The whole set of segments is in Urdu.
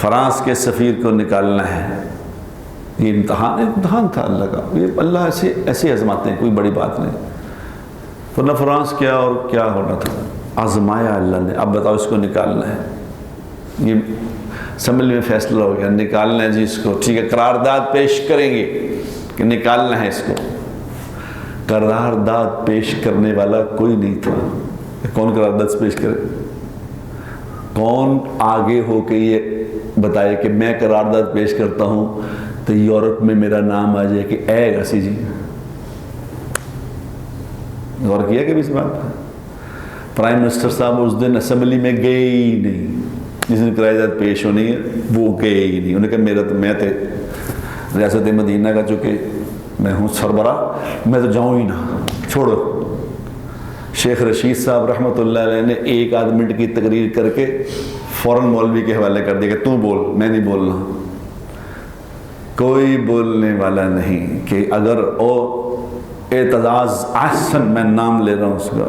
فرانس کے سفیر کو نکالنا ہے، یہ امتحان تھا اللہ کا، یہ اللہ ایسے آزماتے ہیں، کوئی بڑی بات نہیں۔ ورنہ فرانس کیا اور کیا ہونا تھا، آزمایا اللہ نے، اب بتاؤ اس کو نکالنا ہے، یہ اسمبلی میں فیصلہ ہو گیا نکالنا ہے جی اس کو، ٹھیک ہے قرارداد پیش کریں گے کہ نکالنا ہے اس کو۔ قرارداد پیش کرنے والا کوئی نہیں تھا، کون قرارداد پیش کرے؟ کون آگے ہو کے یہ بتائے کہ میں قرارداد پیش کرتا ہوں تو یورپ میں میرا نام آ جائے کہ اے غسی جی؟ غور کیا کہ بھی اس بات پر؟ پرائم منسٹر صاحب اس دن اسمبلی میں گئے ہی نہیں، جس دن قرارداد پیش ہونی ہے وہ گئے ہی نہیں۔ انہوں نے کہا میں ریاست مدینہ کا چونکہ میں ہوں سربراہ، میں تو جاؤں ہی نہ، چھوڑو۔ شیخ رشید صاحب رحمۃ اللہ علیہ نے 1 منٹ کی تقریر کر کے فوراً مولوی کے حوالے کر دیا کہ تو بول، میں نہیں بولنا۔ کوئی بولنے والا نہیں کہ اگر اعتزاز احسن، میں نام لے رہا ہوں اس کا،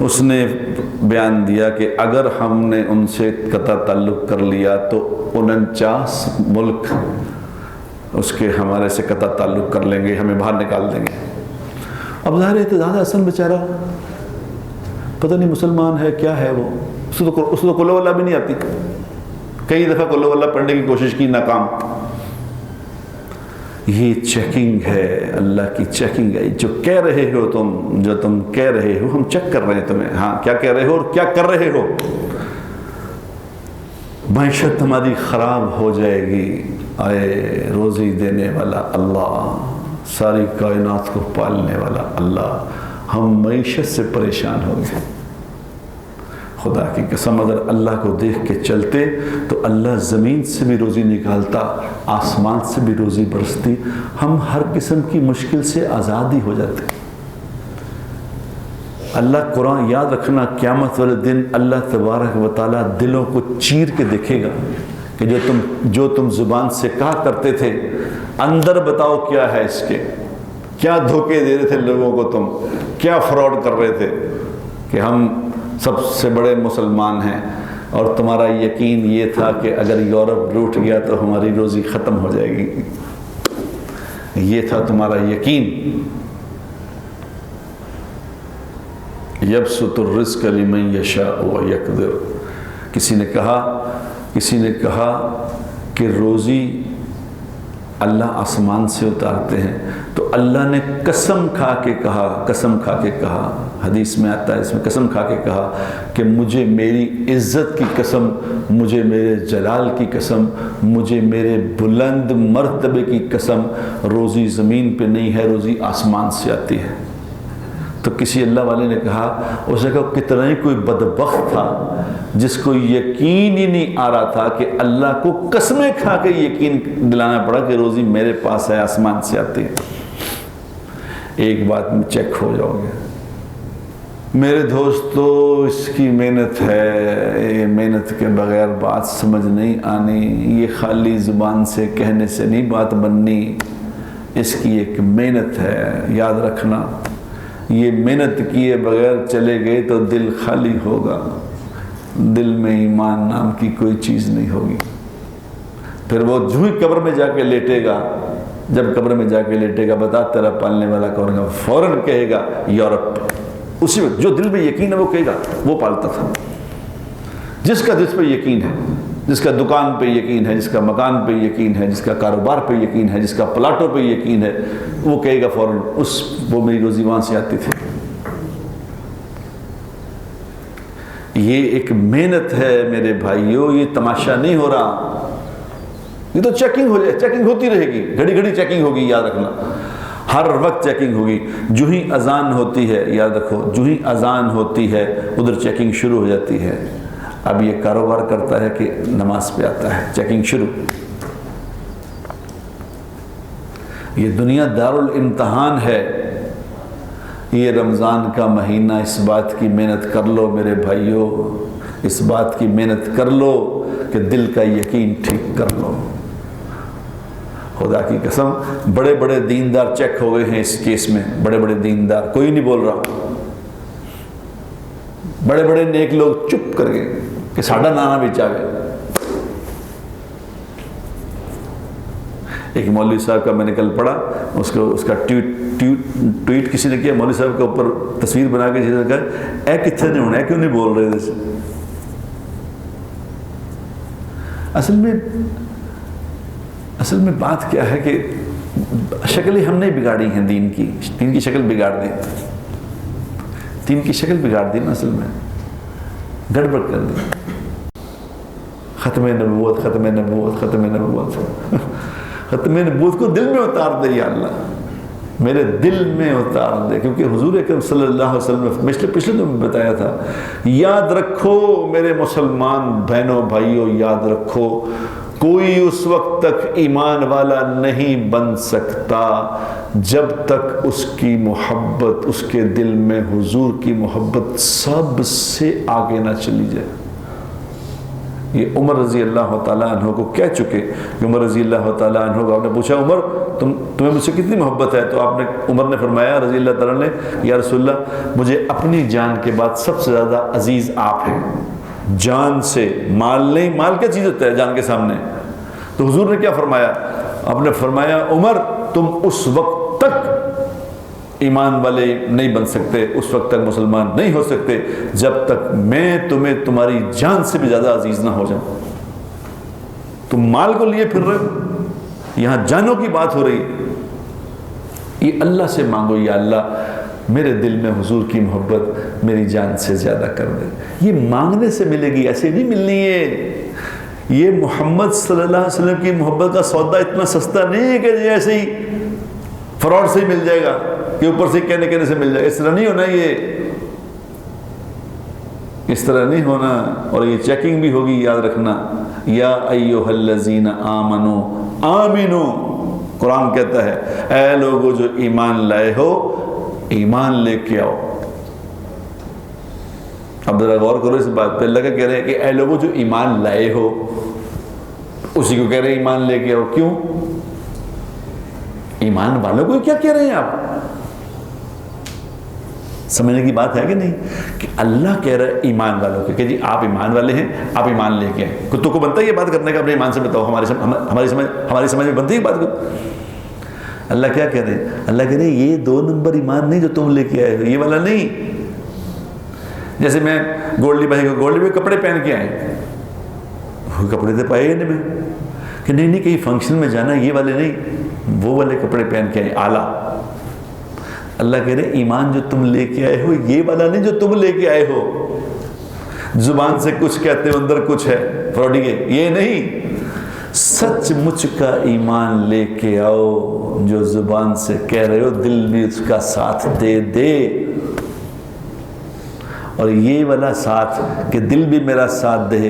اس نے بیان دیا کہ اگر ہم نے ان سے قطع تعلق کر لیا تو 49 ملک اس کے ہمارے سے قطع تعلق کر لیں گے، ہمیں باہر نکال دیں گے۔ اب ظاہر اعتزاز احسن بیچارہ پتہ نہیں مسلمان ہے کیا ہے، وہ اس کو قل واللہ بھی نہیں آتی، کئی دفعہ قل واللہ پڑھنے کی کوشش کی، ناکام۔ یہ چیکنگ ہے، اللہ کی چیکنگ ہے، جو کہہ رہے ہو تم، جو تم کہہ رہے ہو ہم چیک کر رہے ہیں تمہیں، ہاں کیا کہہ رہے ہو اور کیا کر رہے ہو۔ معیشت ہماری خراب ہو جائے گی، آئے روزی دینے والا اللہ، ساری کائنات کو پالنے والا اللہ، ہم معیشت سے پریشان ہو گئے۔ خدا کی قسم اگر اللہ کو دیکھ کے چلتے تو اللہ زمین سے بھی روزی نکالتا، آسمان سے بھی روزی برستی، ہم ہر قسم کی مشکل سے آزادی ہو جاتے۔ اللہ قرآن یاد رکھنا، قیامت والے دن اللہ تبارک و تعالیٰ دلوں کو چیر کے دیکھے گا کہ جو تم زبان سے کہا کرتے تھے اندر بتاؤ کیا ہے اس کے، کیا دھوکے دے رہے تھے لوگوں کو، تم کیا فراڈ کر رہے تھے کہ ہم سب سے بڑے مسلمان ہیں، اور تمہارا یقین یہ تھا کہ اگر یورپ لوٹ گیا تو ہماری روزی ختم ہو جائے گی، یہ تھا تمہارا یقین۔ یبسط الرزق لمن یشاء ویقدر، کسی نے کہا کہ روزی اللہ آسمان سے اتارتے ہیں، تو اللہ نے قسم کھا کے کہا، حدیث میں آتا ہے اس میں قسم کھا کے کہا کہ مجھے میری عزت کی قسم، مجھے میرے جلال کی قسم، مجھے میرے بلند مرتبے کی قسم، روزی زمین پہ نہیں ہے، روزی آسمان سے آتی ہے۔ تو کسی اللہ والے نے کہا، اس نے کہا کتنا ہی کوئی بدبخت تھا جس کو یقین ہی نہیں آ رہا تھا کہ اللہ کو قسمیں کھا کے یقین دلانا پڑا کہ روزی میرے پاس ہے، آسمان سے آتی ہے۔ ایک بات میں چیک ہو جاؤ گے میرے دوستو، اس کی محنت ہے، یہ محنت کے بغیر بات سمجھ نہیں آنی، یہ خالی زبان سے کہنے سے نہیں بات بننی، اس کی ایک محنت ہے، یاد رکھنا۔ یہ محنت کیے بغیر چلے گئے تو دل خالی ہوگا، دل میں ایمان نام کی کوئی چیز نہیں ہوگی۔ پھر وہ جو ہی قبر میں جا کے لیٹے گا، جب قبر میں جا کے لیٹے گا، بتا تیرا پالنے والا کون ہے، فوراً کہے گا یورپ۔ اسی وقت جو دل میں یقین ہے وہ کہے گا وہ پالتا تھا۔ جس کا دل پہ یقین ہے، جس کا دکان پہ یقین ہے، جس کا مکان پہ یقین ہے، جس کا کاروبار پہ یقین ہے، جس کا پلاٹوں پہ یقین ہے، وہ کہے گا فوراً وہ میری روزی وہاں سے آتی تھی۔ یہ ایک محنت ہے میرے بھائیوں، یہ تماشا نہیں ہو رہا، یہ تو چیکنگ ہو جائے، چیکنگ ہوتی رہے گی، گھڑی گھڑی چیکنگ ہوگی، یاد رکھنا، ہر وقت چیکنگ ہوگی۔ جو ہی اذان ہوتی ہے، یاد رکھو، جو ہی اذان ہوتی ہے ادھر چیکنگ شروع ہو جاتی ہے۔ اب یہ کاروبار کرتا ہے کہ نماز پہ آتا ہے، چیکنگ شروع۔ یہ دنیا دارالامتحان ہے، یہ رمضان کا مہینہ، اس بات کی محنت کر لو میرے بھائیوں، اس بات کی محنت کر لو کہ دل کا یقین ٹھیک کر لو۔ خدا کی قسم بڑے بڑے دیندار چیک ہو گئے ہیں اس کیس میں، بڑے بڑے دیندار، کوئی نہیں بول رہا، بڑے بڑے نیک لوگ چپ کر گئے کہ ساڈا نانا بھی چاہے، ایک مولوی صاحب کا میں نے کل پڑھا، اس کا ٹویٹ کسی نے کیا، مولوی صاحب کے اوپر تصویر بنا کے جیسے کہا اے کتنے نہیں ہونا ہے، کیوں نہیں بول رہے جیسے. اصل میں بات کیا ہے کہ شکل ہم نے بگاڑی ہیں، دین کی شکل بگاڑ دی، دین کی شکل بگاڑ دی نا، اصل میں گڑبڑ کر دی. ختم نبوت ختم نبوت ختم نبوت ختم نبوت کو دل میں اتار دے یا اللہ، میرے دل میں اتار دے. کیونکہ حضور اکرم صلی اللہ علیہ وسلم پچھلے دن میں بتایا تھا، یاد رکھو میرے مسلمان بہنوں بھائیوں، یاد رکھو کوئی اس وقت تک ایمان والا نہیں بن سکتا جب تک اس کی محبت، اس کے دل میں حضور کی محبت سب سے آگے نہ چلی جائے. یہ عمر رضی اللہ تعالیٰ عنہ کو کہہ چکے کہ عمر رضی اللہ تعالیٰ عنہ کو آپ نے پوچھا عمر تمہیں مجھ سے کتنی محبت ہے؟ تو عمر نے فرمایا رضی اللہ تعالیٰ نے، یا رسول اللہ مجھے اپنی جان کے بعد سب سے زیادہ عزیز آپ ہیں، جان سے، مال نہیں. مال کیا چیز ہوتا ہے جان کے سامنے؟ تو حضور نے کیا فرمایا؟ آپ نے فرمایا عمر تم اس وقت تک ایمان والے نہیں بن سکتے، اس وقت تک مسلمان نہیں ہو سکتے جب تک میں تمہیں تمہاری جان سے بھی زیادہ عزیز نہ ہو جاؤں. تم مال کو لیے پھر رہے ہو، یہاں جانوں کی بات ہو رہی ہے. یہ اللہ سے مانگو، یا اللہ میرے دل میں حضور کی محبت میری جان سے زیادہ کر دے. یہ مانگنے سے ملے گی، ایسے نہیں ملنی ہے. یہ محمد صلی اللہ علیہ وسلم کی محبت کا سودا اتنا سستا نہیں ہے کہ جیسے ہی فراڈ سے ہی مل جائے گا کہ اوپر سے کہنے سے مل جائے گا. اس طرح نہیں ہونا، یہ اس طرح نہیں ہونا. اور یہ چیکنگ بھی ہوگی، یاد رکھنا. یا ایھا الذین آمنو آمنو، قرآن کہتا ہے اے لوگو جو ایمان لائے ہو ایمان لے کے آؤ. اب ذرا غور کرو اس بات پہ. اللہ کا کہہ رہے ہیں کہ اے لوگو جو ایمان لائے ہو، اسی کو کہہ رہے ہیں ایمان لے کے آؤ. کیوں؟ ایمان والوں کو کیا کہہ رہے ہیں آپ؟ سمجھنے کی بات ہے کہ نہیں؟ کہ اللہ کہہ رہا ہے ایمان والوں کو کہ جی آپ ایمان والے ہیں، آپ ایمان لے کے آئیں. کتوں کو بنتا ہے یہ بات کرنے کا؟ اپنے ایمان سے بتاؤ. ہماری سمجھ میں بنتی ہے یہ بات کو؟ اللہ کیا کہہ رہے ہیں؟ اللہ کہہ رہے ہیں یہ 2 نمبر ایمان نہیں جو تم لے کے آئے ہو، یہ والا نہیں. جیسے میں گولڈی بھائی کو گولڈی میں کپڑے پہن کے آئے، وہ کپڑے تو پائے نہیں میں کہ نہیں کہیں فنکشن میں جانا، یہ والے نہیں، وہ والے کپڑے پہن کے آئے اعلیٰ. اللہ کہہ رہے ایمان جو تم لے کے آئے ہو یہ والا نہیں جو تم لے کے آئے ہو. زبان سے کچھ کہتے ہو اندر کچھ ہے، فراڈی ہے، یہ نہیں. سچ مچ کا ایمان لے کے آؤ، جو زبان سے کہہ رہے ہو دل بھی اس کا ساتھ دے دے. اور یہ والا ساتھ کہ دل بھی میرا ساتھ دے،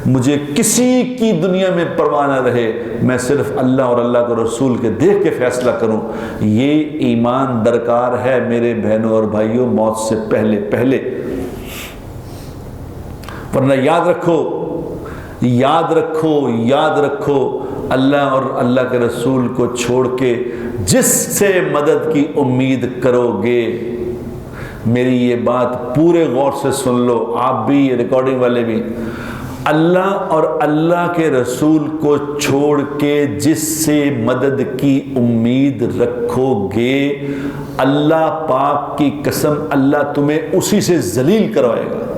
مجھے کسی کی دنیا میں پرواہ نہ رہے، میں صرف اللہ اور اللہ کے رسول کے دیکھ کے فیصلہ کروں، یہ ایمان درکار ہے میرے بہنوں اور بھائیوں موت سے پہلے. ورنہ یاد رکھو اللہ اور اللہ کے رسول کو چھوڑ کے جس سے مدد کی امید کرو گے، میری یہ بات پورے غور سے سن لو، آپ بھی ریکارڈنگ والے بھی، اللہ اور اللہ کے رسول کو چھوڑ کے جس سے مدد کی امید رکھو گے، اللہ پاک کی قسم اللہ تمہیں اسی سے ذلیل کروائے گا.